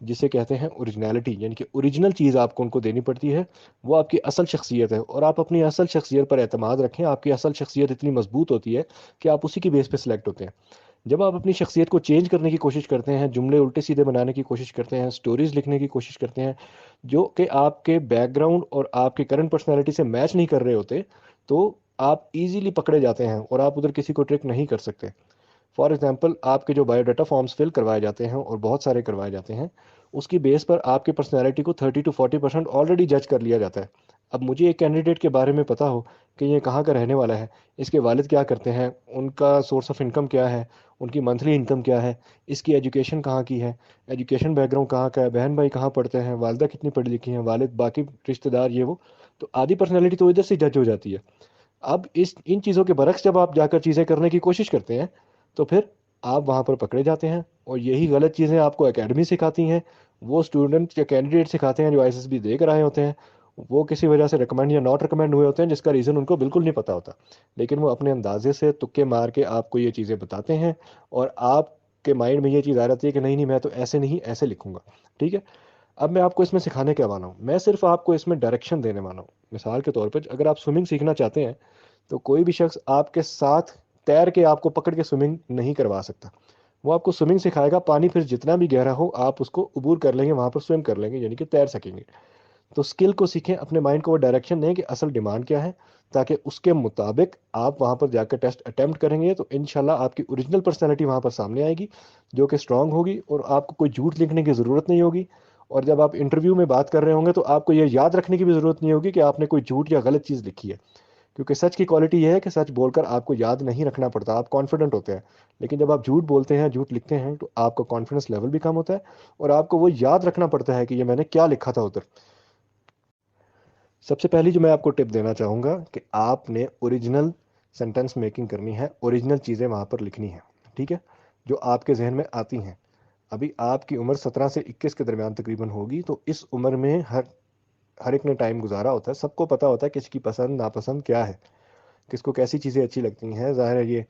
جسے کہتے ہیں اوریجنالٹی، یعنی کہ اوریجنل چیز آپ کو ان کو دینی پڑتی ہے، وہ آپ کی اصل شخصیت ہے، اور آپ اپنی اصل شخصیت پر اعتماد رکھیں، آپ کی اصل شخصیت اتنی مضبوط ہوتی ہے کہ آپ اسی کی بیس پہ سلیکٹ ہوتے ہیں۔ جب آپ اپنی شخصیت کو چینج کرنے کی کوشش کرتے ہیں، جملے الٹے سیدھے بنانے کی کوشش کرتے ہیں، سٹوریز لکھنے کی کوشش کرتے ہیں جو کہ آپ کے بیک گراؤنڈ اور آپ کے کرنٹ پرسنالٹی سے میچ نہیں کر رہے ہوتے، تو آپ ایزیلی پکڑے جاتے ہیں اور آپ ادھر کسی کو ٹرک نہیں کر سکتے۔ فار ایگزامپل، آپ کے جو بایو ڈاٹا فارمز فل کروائے جاتے ہیں، اور بہت سارے کروائے جاتے ہیں، اس کی بیس پر آپ کی پرسنالٹی کو 30 to 40% آلریڈی جج کر لیا جاتا ہے۔ اب مجھے ایک کینڈیڈیٹ کے بارے میں پتا ہو کہ یہ کہاں کا رہنے والا ہے، اس کے والد کیا کرتے ہیں، ان کا سورس آف انکم کیا ہے، ان کی منتھلی انکم کیا ہے، اس کی ایجوکیشن کہاں کی ہے، ایجوکیشن بیک گراؤنڈ کہاں کا ہے، بہن بھائی کہاں پڑھتے ہیں، والدہ کتنی پڑھی لکھی ہیں، والد، باقی رشتہ دار، یہ وہ، تو آدھی پرسنالٹی تو ادھر سے جج ہو جاتی ہے۔ اب ان چیزوں کے برعکس جب آپ جا کر چیزیں کرنے کی کوشش کرتے ہیں، تو پھر آپ وہاں پر پکڑے جاتے ہیں، اور یہی غلط چیزیں آپ کو اکیڈمی سکھاتی ہیں، وہ اسٹوڈنٹ یا کینڈیڈیٹ سکھاتے ہیں جو آئی ایس ایس بی دے کر آئے ہوتے ہیں، وہ کسی وجہ سے ریکمینڈ یا ناٹ ریکمینڈ ہوئے ہوتے ہیں جس کا ریزن ان کو بالکل نہیں پتا ہوتا، لیکن وہ اپنے اندازے سے تکے مار کے آپ کو یہ چیزیں بتاتے ہیں، اور آپ کے مائنڈ میں یہ چیز آ جاتی ہے کہ نہیں نہیں، میں تو ایسے نہیں ایسے لکھوں گا۔ ٹھیک ہے، اب میں آپ کو اس میں سکھانے کیا والا ہوں، میں صرف آپ کو اس میں ڈائریکشن دینے والا ہوں۔ مثال کے طور پر اگر آپ سوئمنگ سیکھنا چاہتے ہیں، تو کوئی بھی شخص آپ کے ساتھ تیر کے آپ کو پکڑ کے سوئمنگ نہیں کروا سکتا، وہ آپ کو سوئمنگ سکھائے گا، پانی پھر جتنا بھی گہرا ہو آپ اس کو عبور کر لیں گے، وہاں پر سوئم کر لیں گے، یعنی کہ تیر سکیں گے۔ تو اسکل کو سیکھیں، اپنے مائنڈ کو وہ ڈائریکشن دیں کہ اصل ڈیمانڈ کیا ہے، تاکہ اس کے مطابق آپ وہاں پر جا کر ٹیسٹ اٹیمپٹ کریں گے، تو انشاءاللہ آپ کی اوریجنل پرسنالٹی وہاں پر سامنے آئے گی، جو کہ اسٹرانگ ہوگی، اور آپ کو کوئی جھوٹ لکھنے کی ضرورت نہیں ہوگی، اور جب آپ انٹرویو میں بات کر رہے ہوں گے تو آپ کو یہ یاد رکھنے کی بھی ضرورت نہیں ہوگی کہ آپ نے کوئی جھوٹ یا غلط چیز لکھی ہے، کیونکہ سچ کی کوالٹی یہ ہے کہ سچ بول کر آپ کو یاد نہیں رکھنا پڑتا، آپ کانفیڈنٹ ہوتے ہیں۔ لیکن جب آپ جھوٹ بولتے ہیں، جھوٹ لکھتے ہیں، تو آپ کا کانفیڈنس لیول بھی کم ہوتا ہے، اور آپ کو وہ یاد رکھنا پڑتا ہے کہ یہ میں نے کیا لکھا تھا ادھر۔ سب سے پہلی جو میں آپ کو ٹپ دینا چاہوں گا کہ آپ نے اوریجنل سینٹنس میکنگ کرنی ہے، اوریجنل چیزیں وہاں پر لکھنی ہیں، ٹھیک ہے، جو آپ کے ذہن میں آتی ہیں۔ ابھی آپ کی عمر 17 سے 21 کے درمیان تقریباً ہوگی، تو اس عمر میں ہر ایک نے ٹائم گزارا ہوتا ہے، سب کو پتا ہوتا ہے کس کی پسند ناپسند کیا ہے، کس کو کیسی چیزیں اچھی لگتی ہیں۔ ظاہر ہے یہ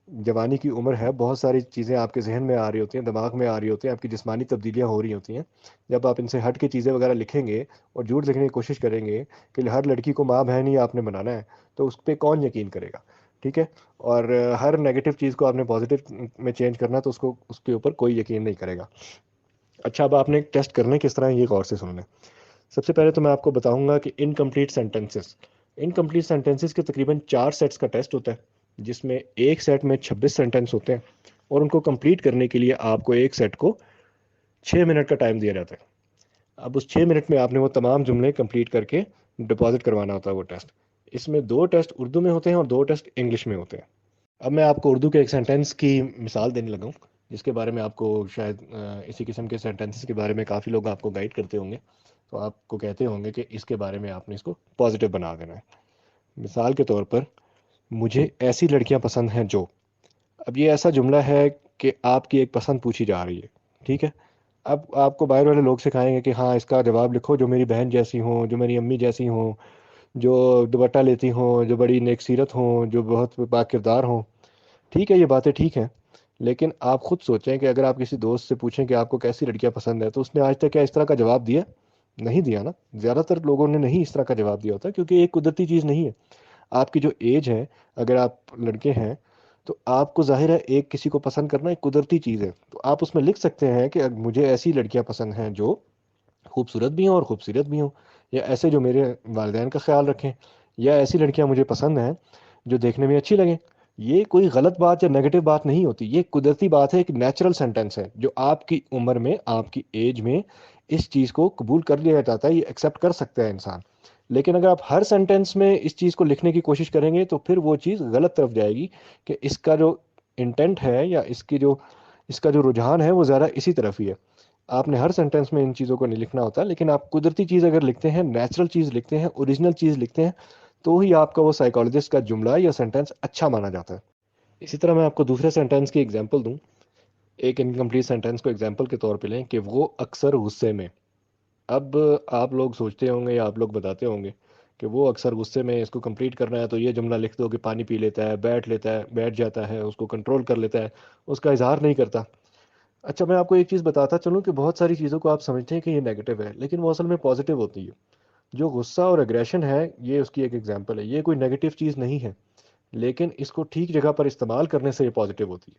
جوانی کی عمر ہے، بہت ساری چیزیں آپ کے ذہن میں آ رہی ہوتی ہیں، دماغ میں آ رہی ہوتی ہیں، آپ کی جسمانی تبدیلیاں ہو رہی ہوتی ہیں۔ جب آپ ان سے ہٹ کے چیزیں وغیرہ لکھیں گے اور جھوٹ لکھنے کی کوشش کریں گے کہ ہر لڑکی کو ماں بہن ہی آپ نے بنانا ہے، تو اس پہ کون یقین کرے گا؟ ٹھیک ہے، اور ہر نیگیٹو چیز کو آپ نے پازیٹیو میں چینج کرنا، تو اس کے اوپر کوئی یقین نہیں کرے گا۔ اچھا، اب آپ نے ٹیسٹ کرنے کس طرح، یہ غور سے سن لیں۔ سب سے پہلے تو میں آپ کو بتاؤں گا کہ انکمپلیٹ سینٹنسز کے تقریباً 4 سیٹس کا ٹیسٹ ہوتا ہے، جس میں ایک سیٹ میں 26 سینٹنس ہوتے ہیں، اور ان کو کمپلیٹ کرنے کے لیے آپ کو ایک سیٹ کو 6 منٹ کا ٹائم دیا جاتا ہے۔ اب اس 6 منٹ میں آپ نے وہ تمام جملے کمپلیٹ کر کے ڈپازٹ کروانا ہوتا ہے وہ ٹیسٹ۔ اس میں 2 ٹیسٹ اردو میں ہوتے ہیں اور 2 ٹیسٹ انگلش میں ہوتے ہیں۔ اب میں آپ کو اردو کے ایک سینٹینس کی مثال دینے لگا ہوں، جس کے بارے میں آپ کو شاید اسی قسم کے سینٹینسز کے بارے میں کافی لوگ آپ کو گائیڈ کرتے ہوں گے، تو آپ کو کہتے ہوں گے کہ اس کے بارے میں آپ نے اس کو پازیٹیو بنا دینا ہے۔ مثال کے طور پر، مجھے ایسی لڑکیاں پسند ہیں جو، اب یہ ایسا جملہ ہے کہ آپ کی ایک پسند پوچھی جا رہی ہے، ٹھیک ہے۔ اب آپ کو باہر والے لوگ سکھائیں گے کہ ہاں اس کا جواب لکھو جو میری بہن جیسی ہوں، جو میری امی جیسی ہوں، جو دوپٹہ لیتی ہوں، جو بڑی نیک سیرت ہوں، جو بہت با کردار ہوں۔ ٹھیک ہے، یہ باتیں ٹھیک ہیں، لیکن آپ خود سوچیں کہ اگر آپ کسی دوست سے پوچھیں کہ آپ کو کیسی لڑکیاں پسند ہے، تو اس نے آج تک کیا اس طرح کا جواب دیا؟ نہیں دیا نا، زیادہ تر لوگوں نے نہیں اس طرح کا جواب دیا ہوتا، کیونکہ یہ قدرتی چیز نہیں ہے۔ آپ کی جو ایج ہے، اگر آپ لڑکے ہیں، تو آپ کو ظاہر ہے ایک کسی کو پسند کرنا ایک قدرتی چیز ہے، تو آپ اس میں لکھ سکتے ہیں کہ مجھے ایسی لڑکیاں پسند ہیں جو خوبصورت بھی ہوں اور خوبصورت بھی ہوں، یا ایسے جو میرے والدین کا خیال رکھیں، یا ایسی لڑکیاں مجھے پسند ہیں جو دیکھنے میں اچھی لگیں۔ یہ کوئی غلط بات یا نیگیٹو بات نہیں ہوتی، یہ قدرتی بات ہے، ایک نیچرل سینٹینس ہے جو آپ کی عمر میں، آپ کی ایج میں اس چیز کو قبول کر لیا جاتا ہے، یہ ایکسیپٹ کر سکتا ہے انسان۔ لیکن اگر آپ ہر سینٹینس میں اس چیز کو لکھنے کی کوشش کریں گے تو پھر وہ چیز غلط طرف جائے گی، کہ اس کا جو انٹینٹ ہے یا اس کا جو رجحان ہے وہ زیادہ اسی طرف ہی ہے۔ آپ نے ہر سینٹینس میں ان چیزوں کو نہیں لکھنا ہوتا، لیکن آپ قدرتی چیز اگر لکھتے ہیں، نیچرل چیز لکھتے ہیں، اوریجنل چیز لکھتے ہیں، تو ہی آپ کا وہ سائیکالوجسٹ کا جملہ یا سینٹینس اچھا مانا جاتا ہے۔ اسی طرح میں آپ کو دوسرے سینٹینس کی اگزامپل دوں، ایک انکمپلیٹ سینٹینس کو اگزامپل کے طور پہ لیں کہ وہ اکثر غصے میں۔ اب آپ لوگ سوچتے ہوں گے یا آپ لوگ بتاتے ہوں گے کہ وہ اکثر غصے میں، اس کو کمپلیٹ کرنا ہے تو یہ جملہ لکھ دو کہ پانی پی لیتا ہے، بیٹھ جاتا ہے، اس کو کنٹرول کر لیتا ہے، اس کا اظہار نہیں کرتا۔ اچھا میں آپ کو ایک چیز بتاتا چلوں کہ بہت ساری چیزوں کو آپ سمجھتے ہیں کہ یہ نیگیٹو ہے لیکن وہ اصل میں پازیٹیو ہوتی ہے. جو غصہ اور اگریشن ہے یہ اس کی ایک ایگزامپل ہے. یہ کوئی نیگیٹو چیز نہیں ہے لیکن اس کو ٹھیک جگہ پر استعمال کرنے سے یہ پازیٹیو ہوتی ہے.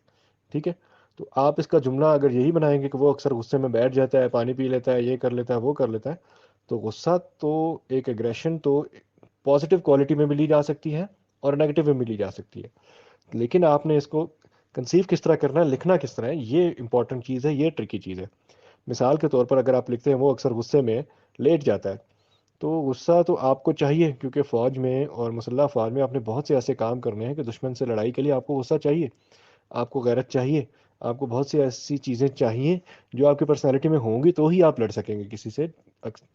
ٹھیک ہے. تو آپ اس کا جملہ اگر یہی بنائیں گے کہ وہ اکثر غصے میں بیٹھ جاتا ہے, پانی پی لیتا ہے, یہ کر لیتا ہے, وہ کر لیتا ہے, تو غصہ تو ایک اگریشن تو پازیٹیو کوالٹی میں بھی لی جا سکتی ہے اور نیگیٹو میں بھی لی جا سکتی ہے. لیکن آپ نے اس کو کنسیو کس طرح کرنا ہے, لکھنا کس طرح ہے, یہ امپورٹنٹ چیز ہے, یہ ٹرکی چیز ہے. مثال کے طور پر اگر آپ لکھتے ہیں وہ اکثر غصے میں لیٹ جاتا ہے, تو غصہ تو آپ کو چاہیے کیونکہ فوج میں اور مسلح افواج میں آپ نے بہت سے ایسے کام کرنے ہیں کہ دشمن سے لڑائی کے لیے آپ کو غصہ چاہیے, آپ کو غیرت چاہیے, آپ کو بہت سی ایسی چیزیں چاہیے جو آپ کی پرسنالٹی میں ہوں گی تو ہی آپ لڑ سکیں گے کسی سے.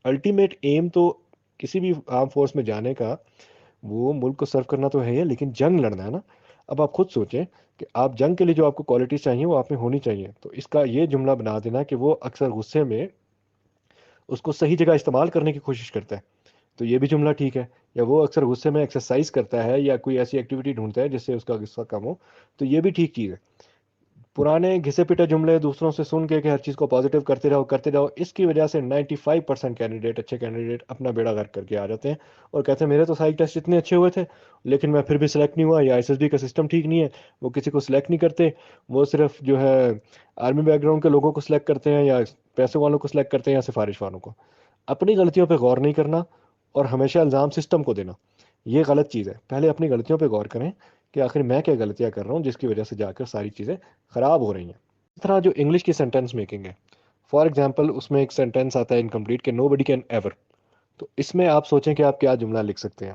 الٹیمیٹ ایم تو کسی بھی آرم فورس میں جانے کا وہ ملک کو سرو کرنا تو ہے ہی, لیکن جنگ لڑنا ہے نا. اب آپ خود سوچیں کہ آپ جنگ کے لیے جو آپ کو کوالٹیز چاہیے وہ آپ میں ہونی چاہیے. تو اس کا یہ جملہ بنا دینا کہ وہ اکثر غصے میں اس کو صحیح جگہ استعمال کرنے کی کوشش کرتا ہے, تو یہ بھی جملہ ٹھیک ہے. یا وہ اکثر غصے میں ایکسرسائز کرتا ہے یا کوئی ایسی ایکٹیویٹی ڈھونڈتا ہے جس سے اس کا غصہ کم ہو, تو یہ بھی ٹھیک چیز ہے. پرانے گھسے پٹے جملے دوسروں سے سن کے کہ ہر چیز کو پازیٹیو کرتے رہو, اس کی وجہ سے 95% کینڈیڈیٹ, اچھے کینڈیڈیٹ اپنا بیڑا غرق کر کے آ جاتے ہیں اور کہتے ہیں میرے تو سائیک ٹیسٹ اتنے اچھے ہوئے تھے لیکن میں پھر بھی سلیکٹ نہیں ہوا, یا ایس ایس بی کا سسٹم ٹھیک نہیں ہے, وہ کسی کو سلیکٹ نہیں کرتے, وہ صرف جو ہے آرمی بیک گراؤنڈ کے لوگوں کو سلیکٹ کرتے ہیں یا پیسوں والوں کو سلیکٹ کرتے ہیں یا سفارش والوں کو. اپنی غلطیوں پہ غور نہیں کرنا اور ہمیشہ الزام سسٹم کو دینا, یہ غلط چیز ہے. پہلے اپنی غلطیوں پہ غور کریں کہ آخر میں کیا غلطیاں کر رہا ہوں جس کی وجہ سے جا کر ساری چیزیں خراب ہو رہی ہیں. اس طرح جو انگلش کی سینٹینس میکنگ ہے, فار ایگزامپل اس میں ایک سینٹینس آتا ہے انکمپلیٹ کہ نو بڈی کین ایور, تو اس میں آپ سوچیں کہ آپ کیا جملہ لکھ سکتے ہیں.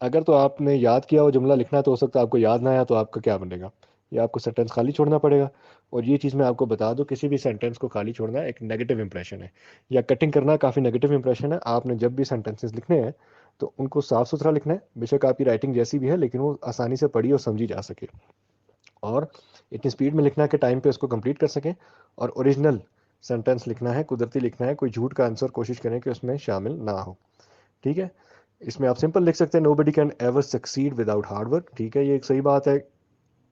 اگر تو آپ نے یاد کیا وہ جملہ لکھنا تو ہو سکتا ہے آپ کو یاد نہ آیا, تو آپ کا کیا بنے گا, یا آپ کو سینٹینس خالی چھوڑنا پڑے گا. اور یہ چیز میں آپ کو بتا دوں کسی بھی سینٹینس کو خالی چھوڑنا ایک نیگیٹو امپریشن ہے, یا کٹنگ کرنا کافی نیگیٹو امپریشن ہے. آپ نے جب بھی سینٹینسز لکھنے ہیں تو ان کو صاف ستھرا لکھنا ہے, بے شک آپ کی رائٹنگ جیسی بھی ہے لیکن وہ آسانی سے پڑھی اور سمجھی جا سکے, اور اتنی سپیڈ میں لکھنا ہے کہ ٹائم پہ اس کو کمپلیٹ کر سکیں, اور اوریجنل سینٹینس لکھنا ہے, قدرتی لکھنا ہے, کوئی جھوٹ کا آنسر کوشش کریں کہ اس میں شامل نہ ہو. ٹھیک ہے. اس میں آپ سمپل لکھ سکتے ہیں nobody can ever succeed without hard work. ٹھیک ہے, یہ ایک صحیح بات ہے,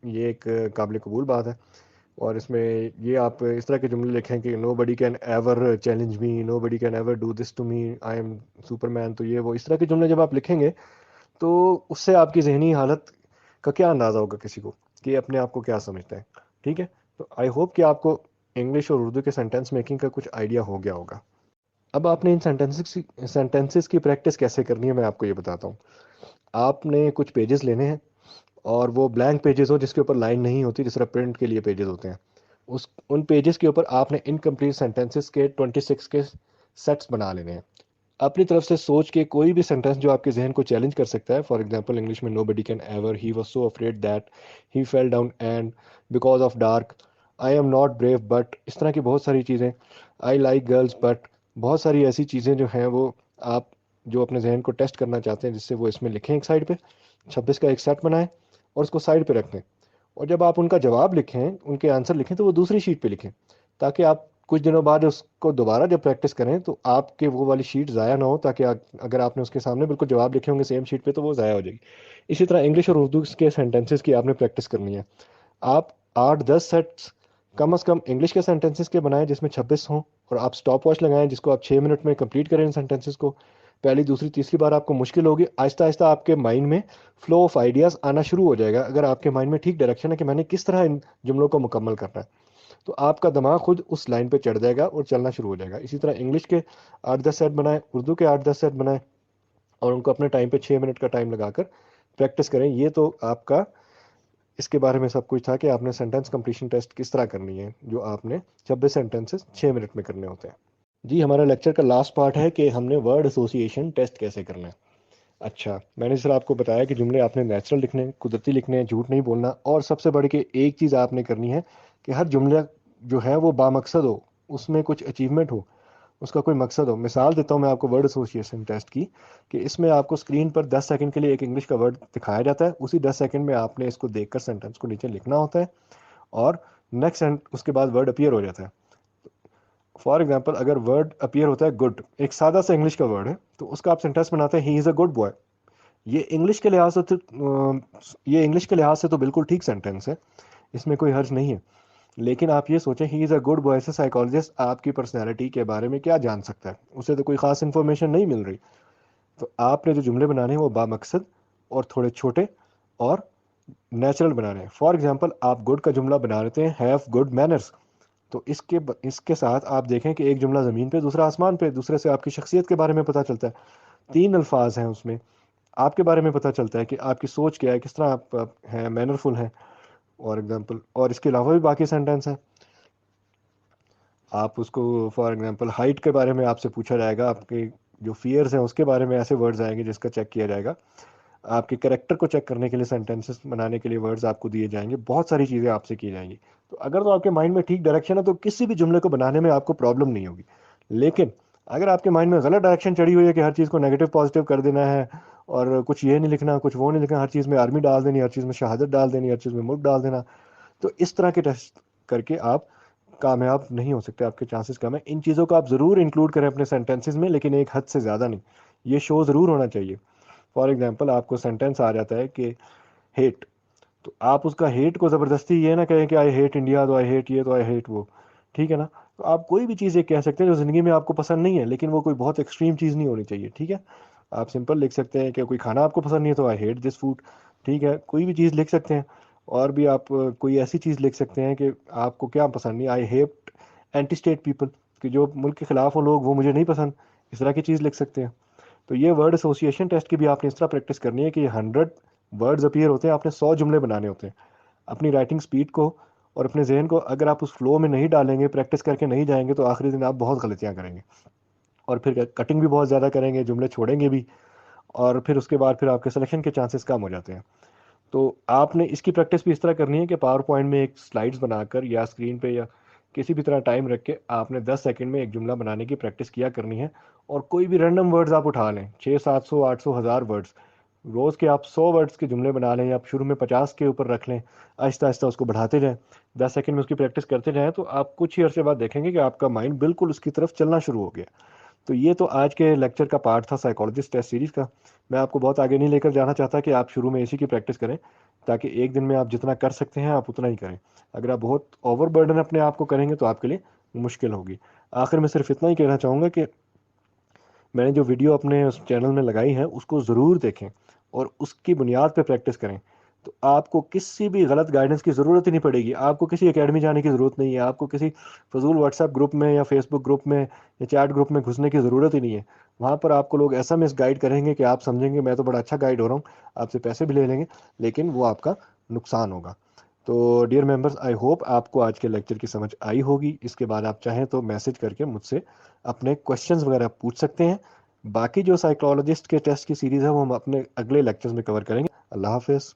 یہ ایک قابل قبول بات ہے. اور اس میں یہ آپ اس طرح کے جملے لکھیں کہ nobody can ever challenge me, nobody can ever do this to me, I am Superman. تو یہ وہ اس طرح کے جملے جب آپ لکھیں گے تو اس سے آپ کی ذہنی حالت کا کیا اندازہ ہوگا کسی کو کہ اپنے آپ کو کیا سمجھتے ہیں. ٹھیک ہے. تو آئی ہوپ کہ آپ کو انگلش اور اردو کے سینٹینس میکنگ کا کچھ آئیڈیا ہو گیا ہوگا. اب آپ نے ان سینٹینسز کی پریکٹس کیسے کرنی ہے میں آپ کو یہ بتاتا ہوں. آپ نے کچھ پیجز لینے ہیں اور وہ بلینک پیجز ہو جس کے اوپر لائن نہیں ہوتی, جس طرح پرنٹ کے لیے پیجز ہوتے ہیں. ان پیجز کے اوپر آپ نے انکمپلیٹ سینٹینسز کے 26 کے سیٹس بنا لینے ہیں. اپنی طرف سے سوچ کے کوئی بھی سینٹینس جو آپ کے ذہن کو چیلنج کر سکتا ہے. فار ایگزامپل انگلش میں nobody can ever, he was so afraid that he fell down and because of dark, I am not brave but, اس طرح کی بہت ساری چیزیں, آئی لائک گرلز بٹ, بہت ساری ایسی چیزیں جو ہیں وہ آپ جو اپنے ذہن کو ٹیسٹ کرنا چاہتے ہیں جس سے وہ اس میں لکھیں ایک سائڈ پہ, 26 کا ایک سیٹ بنائیں اور اس کو سائڈ پہ رکھ دیں. اور جب آپ ان کا جواب لکھیں, ان کے آنسر لکھیں تو وہ دوسری شیٹ پہ لکھیں, تاکہ آپ کچھ دنوں بعد اس کو دوبارہ جب پریکٹس کریں تو آپ کے وہ والی شیٹ ضائع نہ ہو, تاکہ اگر آپ نے اس کے سامنے بالکل جواب لکھے ہوں گے سیم شیٹ پہ تو وہ ضائع ہو جائے گی. اسی طرح انگلش اور اردو کے سینٹینسز کی آپ نے پریکٹس کرنی ہے. آپ 8-10 سیٹس کم از کم انگلش کے سینٹینسز کے بنائیں جس میں 26 ہوں, اور آپ سٹاپ واچ لگائیں جس کو آپ 6 منٹ میں کمپلیٹ کریں ان سینٹینسز کو. پہلی دوسری تیسری بار آپ کو مشکل ہوگی, آہستہ آہستہ آپ کے مائنڈ میں فلو آف آئیڈیاز آنا شروع ہو جائے گا. اگر آپ کے مائنڈ میں ٹھیک ڈائریکشن ہے کہ میں نے کس طرح ان جملوں کو مکمل کرنا ہے, تو آپ کا دماغ خود اس لائن پہ چڑھ جائے گا اور چلنا شروع ہو جائے گا. اسی طرح انگلش کے 8-10 سیٹ بنائیں, اردو کے 8-10 سیٹ بنائیں, اور ان کو اپنے ٹائم پہ 6 منٹ کا ٹائم لگا کر پریکٹس کریں. یہ تو آپ کا اس کے بارے میں سب کچھ تھا کہ آپ نے سینٹینس کمپلیشن ٹیسٹ کس طرح کرنی ہے, جو آپ نے 26 سینٹینسز 6 منٹ میں کرنے ہوتے ہیں. جی ہمارا لیکچر کا لاسٹ پارٹ ہے کہ ہم نے ورڈ ایسوسیشن ٹیسٹ کیسے کرنا ہے. اچھا میں نے سر آپ کو بتایا کہ جملے آپ نے نیچرل لکھنے, قدرتی لکھنے, جھوٹ نہیں بولنا, اور سب سے بڑھ کے ایک چیز آپ نے کرنی ہے کہ ہر جملہ جو ہے وہ بامقصد ہو, اس میں کچھ اچیومنٹ ہو, اس کا کوئی مقصد ہو. مثال دیتا ہوں میں آپ کو ورڈ ایسوسیشن ٹیسٹ کی, کہ اس میں آپ کو اسکرین پر 10 سیکنڈ کے لیے ایک انگلش کا ورڈ دکھایا جاتا ہے. اسی 10 سیکنڈ میں آپ نے اس کو دیکھ کر سینٹینس کو نیچے لکھنا ہوتا ہے, اور نیکسٹ اس کے بعد ورڈ اپیئر ہو جاتا ہے. فار ایگزامپل اگر ورڈ اپیئر ہوتا ہے گڈ, ایک سادہ سا انگلش کا ورڈ ہے, تو اس کا آپ سینٹینس بناتے ہیں ہی از اے گڈ بوائے. یہ انگلش کے لحاظ سے یہ انگلش کے لحاظ سے تو بالکل ٹھیک سینٹینس ہے, اس میں کوئی حرج نہیں ہے. لیکن آپ یہ سوچیں ہی از اے گڈ بوائے سے سائیکالوجسٹ آپ کی پرسنالٹی کے بارے میں کیا جان سکتا ہے؟ اسے تو کوئی خاص انفارمیشن نہیں مل رہی. تو آپ نے جو جملے بنانے ہیں وہ بامقصد اور تھوڑے چھوٹے اور نیچرل بنانے ہیں. فار ایگزامپل آپ گڈ کا جملہ بنا لیتے ہیں ہیو گڈ مینرس. تو اس کے ساتھ آپ دیکھیں کہ ایک جملہ زمین پہ، دوسرا آسمان پہ، دوسرے سے آپ کی شخصیت کے بارے میں پتہ چلتا ہے. 3 الفاظ ہیں اس میں، آپ کے بارے میں پتہ چلتا ہے کہ آپ کی سوچ کیا ہے، کس طرح آپ ہیں، مینرفل ہیں. اور ایگزامپل اور اس کے علاوہ بھی باقی سینٹینس ہیں. آپ اس کو فار ایگزامپل ہائٹ کے بارے میں آپ سے پوچھا جائے گا، آپ کے جو فیئرز ہیں اس کے بارے میں ایسے ورڈز آئیں گے جس کا چیک کیا جائے گا. آپ کے کریکٹر کو چیک کرنے کے لیے سینٹینسز بنانے کے لیے ورڈز آپ کو دیے جائیں گے. بہت ساری چیزیں آپ سے کی جائیں گی. تو اگر تو آپ کے مائنڈ میں ٹھیک ڈائریکشن ہے تو کسی بھی جملے کو بنانے میں آپ کو پرابلم نہیں ہوگی. لیکن اگر آپ کے مائنڈ میں غلط ڈائریکشن چڑھی ہوئی ہے کہ ہر چیز کو نیگیٹو پازیٹیو کر دینا ہے اور کچھ یہ نہیں لکھنا، کچھ وہ نہیں لکھنا، ہر چیز میں آرمی ڈال دینی، ہر چیز میں شہادت ڈال دینی، ہر چیز میں ملک ڈال دینا، تو اس طرح کے ٹیسٹ کر کے آپ کامیاب نہیں ہو سکتے. آپ کے چانسز کم ہیں. ان چیزوں کو آپ ضرور انکلوڈ کریں اپنے سینٹینسز میں، لیکن ایک حد سے زیادہ نہیں. یہ شو ضرور ہونا چاہیے. فار ایگزامپل آپ کو سینٹینس آ جاتا ہے کہ ہیٹ، تو آپ اس کا ہیٹ کو زبردستی یہ نہ کہیں کہ آئی ہیٹ انڈیا، تو آئی ہیٹ یہ، تو آئی ہیٹ وہ. ٹھیک ہے نا؟ تو آپ کوئی بھی چیز یہ کہہ سکتے ہیں جو زندگی میں آپ کو پسند نہیں ہے، لیکن وہ کوئی بہت ایکسٹریم چیز نہیں ہونی چاہیے. ٹھیک ہے؟ آپ سمپل لکھ سکتے ہیں کہ کوئی کھانا آپ کو پسند نہیں ہے تو آئی ہیٹ دس فوڈ. ٹھیک ہے؟ کوئی بھی چیز لکھ سکتے ہیں. اور بھی آپ کوئی ایسی چیز لکھ سکتے ہیں کہ آپ کو کیا پسند نہیں، I hate anti state people, کہ جو ملک کے خلاف ہوں لوگ وہ مجھے نہیں پسند. اس طرح کی چیز لکھ سکتے ہیں. تو یہ ورڈ ایسوسیشن ٹیسٹ کی بھی آپ نے اس طرح پریکٹس کرنی ہے کہ 100 ورڈز اپیئر ہوتے ہیں، آپ نے 100 جملے بنانے ہوتے ہیں. اپنی رائٹنگ سپیڈ کو اور اپنے ذہن کو اگر آپ اس فلو میں نہیں ڈالیں گے، پریکٹس کر کے نہیں جائیں گے، تو آخری دن آپ بہت غلطیاں کریں گے اور پھر کٹنگ بھی بہت زیادہ کریں گے، جملے چھوڑیں گے بھی، اور پھر اس کے بعد پھر آپ کے سلیکشن کے چانسز کم ہو جاتے ہیں. تو آپ نے اس کی پریکٹس بھی اس طرح کرنی ہے کہ پاور پوائنٹ میں ایک سلائڈز بنا کر یا اسکرین پہ یا کسی بھی طرح ٹائم رکھ کے آپ نے 10 سیکنڈ میں ایک جملہ بنانے کی پریکٹس کیا کرنی ہے. اور کوئی بھی رینڈم ورڈز آپ اٹھا لیں، 600 700 800 1000 ورڈز، روز کے آپ 100 ورڈز کے جملے بنا لیں، یا آپ شروع میں 50 کے اوپر رکھ لیں، آہستہ آہستہ اس کو بڑھاتے جائیں، 10 سیکنڈ میں اس کی پریکٹس کرتے جائیں، تو آپ کچھ ہی عرصے بعد دیکھیں گے کہ آپ کا مائنڈ بالکل اس کی طرف چلنا شروع ہو گیا. تو یہ تو آج کے لیکچر کا پارٹ تھا سائیکالوجسٹ ٹیسٹ سیریز کا. میں آپ کو بہت آگے نہیں لے کر جانا چاہتا کہ آپ شروع میں اسی کی پریکٹس کریں، تاکہ ایک دن میں آپ جتنا کر سکتے ہیں آپ اتنا ہی کریں. اگر آپ بہت اوور برڈن اپنے آپ کو کریں گے تو آپ کے لیے مشکل ہوگی. آخر میں صرف اتنا ہی کہنا چاہوں گا کہ میں نے جو ویڈیو اپنے اس چینل میں لگائی ہے اس کو ضرور دیکھیں اور اس کی بنیاد پہ پریکٹس کریں. تو آپ کو کسی بھی غلط گائیڈنس کی ضرورت ہی نہیں پڑے گی. آپ کو کسی اکیڈمی جانے کی ضرورت نہیں ہے. آپ کو کسی فضول واٹس ایپ گروپ میں یا فیس بک گروپ میں یا چیٹ گروپ میں گھسنے کی ضرورت ہی نہیں ہے. وہاں پر آپ کو لوگ ایسا مس گائیڈ کریں گے کہ آپ سمجھیں گے میں تو بڑا اچھا گائیڈ ہو رہا ہوں، آپ سے پیسے بھی لے لیں گے، لیکن وہ آپ کا نقصان ہوگا. تو ڈیئر ممبرز، آئی ہوپ آپ کو آج کے لیکچر کی سمجھ آئی ہوگی. اس کے بعد آپ چاہیں تو میسج کر کے مجھ سے اپنے کوشچنز وغیرہ پوچھ سکتے ہیں. باقی جو سائیکالوجسٹ کے ٹیسٹ کی سیریز ہے وہ ہم اپنے اگلے لیکچرز میں کور کریں گے. اللہ حافظ.